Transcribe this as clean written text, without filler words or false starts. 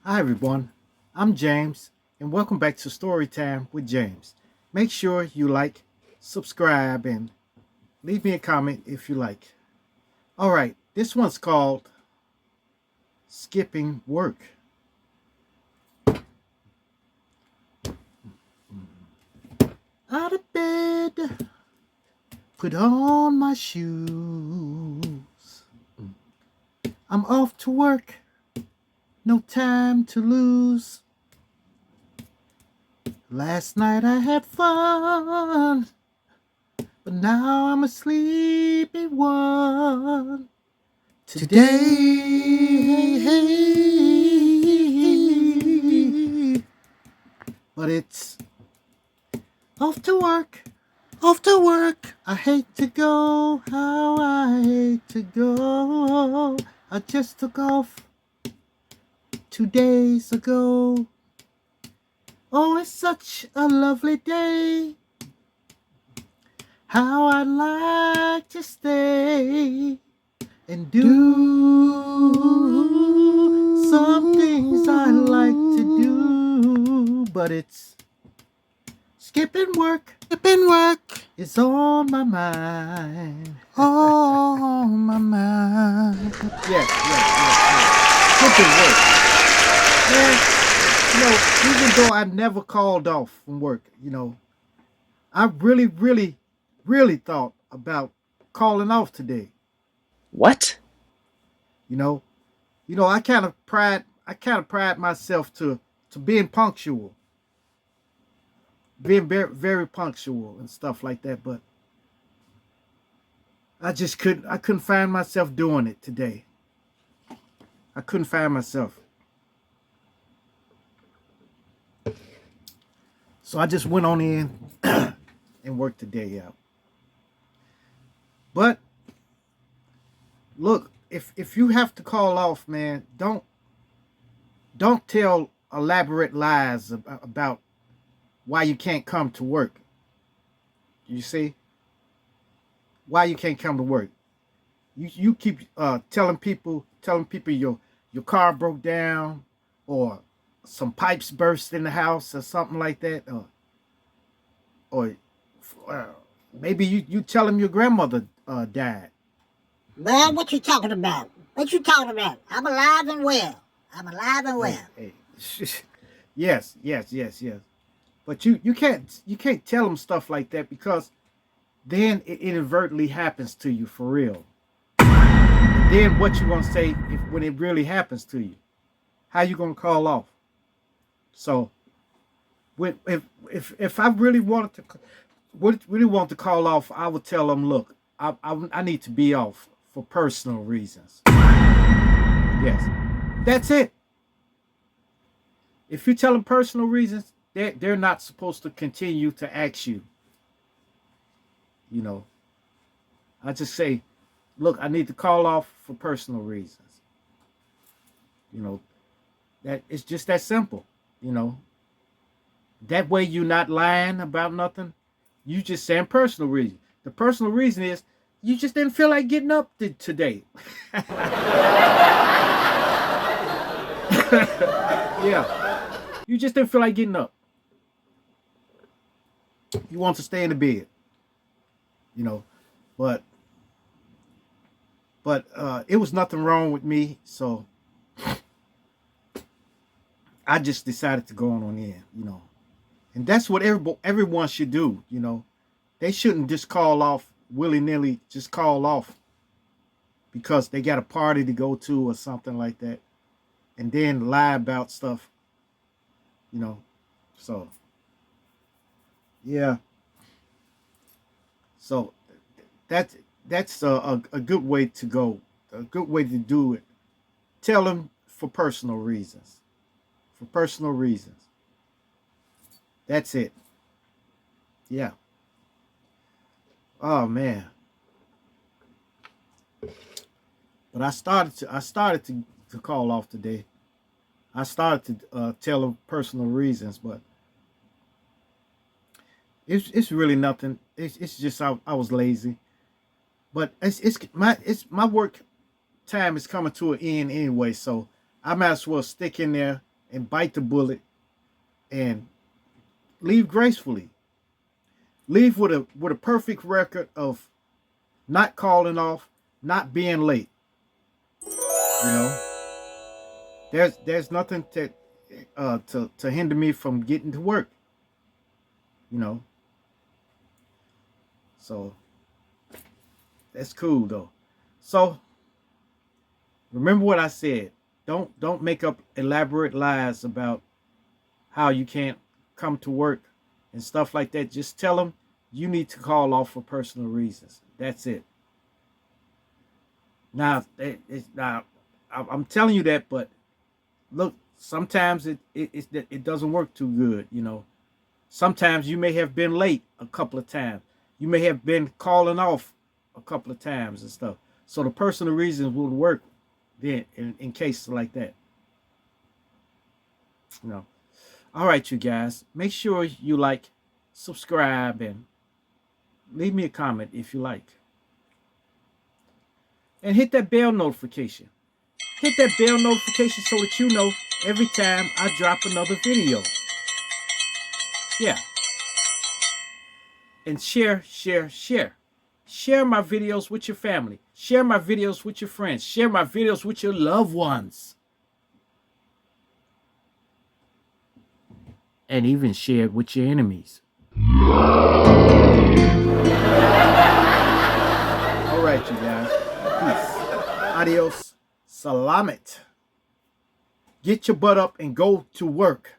Hi everyone, I'm James, and welcome back to Storytime with James. Make sure you like, subscribe, and leave me a comment if you like. All right, this one's called Skipping Work. Out of bed, put on my shoes. I'm off to work, no time to lose. Last night I had fun, but now I'm a sleepy one. Today, but it's off to work. Off to work. I hate to go. How I hate to go. I just took off 2 days ago. Oh, it's such a lovely day. How I'd like to stay and do some things I like to do, but it's skipping work. Skipping work is on my mind. On my mind. Yes. Skipping work. Even though I never called off from work, I really thought about calling off today. What? You know, I kind of pride myself to being punctual, being very punctual and stuff like that. But I couldn't find myself doing it today. I couldn't find myself. So I just went on in and worked the day out. But look, if you have to call off, man, don't tell elaborate lies about why you can't come to work. You see? Why you can't come to work. You keep telling people your car broke down, or some pipes burst in the house or something like that, or uh, maybe you tell them your grandmother died. Man, what you talking about? What you talking about? I'm alive and well. I'm alive and Hey, well. hey. Yes. But you can't tell them stuff like that, because then it inadvertently happens to you for real. And then what you gonna say when it really happens to you? How you gonna call off? So if I really want to call off, I would tell them, look, I need to be off for personal reasons. Yes, that's it. If you tell them personal reasons, they're not supposed to continue to ask you. You know, I just say, look, I need to call off for personal reasons. You know, that it's just that simple. You know, that way you're not lying about nothing. You just saying personal reason. The personal reason is you just didn't feel like getting up today. Yeah, you just didn't feel like getting up. You want to stay in the bed. You know, but it was nothing wrong with me, so I just decided to go on in. And that's what everyone should do. They shouldn't just call off willy nilly. Just call off because they got a party to go to or something like that, and then lie about stuff. You know, so yeah, so that's a good way to go. A good way to do it. Tell them for personal reasons. For personal reasons. That's it. Yeah. Oh man. But I started to call off today. I started to tell them personal reasons, but it's really nothing. It's just I was lazy. But it's my work time is coming to an end anyway, so I might as well stick in there and bite the bullet and leave gracefully. Leave with a perfect record of not calling off, not being late. You know, there's nothing to hinder me from getting to work. You know, so that's cool though. So remember what I said. Don't make up elaborate lies about how you can't come to work and stuff like that. Just tell them you need to call off for personal reasons. That's it. Now, now I'm telling you that, but look, sometimes it doesn't work too good. You know, sometimes you may have been late a couple of times. You may have been calling off a couple of times and stuff. So the personal reasons would work then in cases like that. You know. All right, you guys. Make sure you like, subscribe, and leave me a comment if you like. And hit that bell notification. Hit that bell notification so that you know every time I drop another video. Yeah. And share. Share my videos with your family. Share my videos with your friends. Share my videos with your loved ones. And even share it with your enemies. All right, you guys. Peace. Adios. Salamat. Get your butt up and go to work.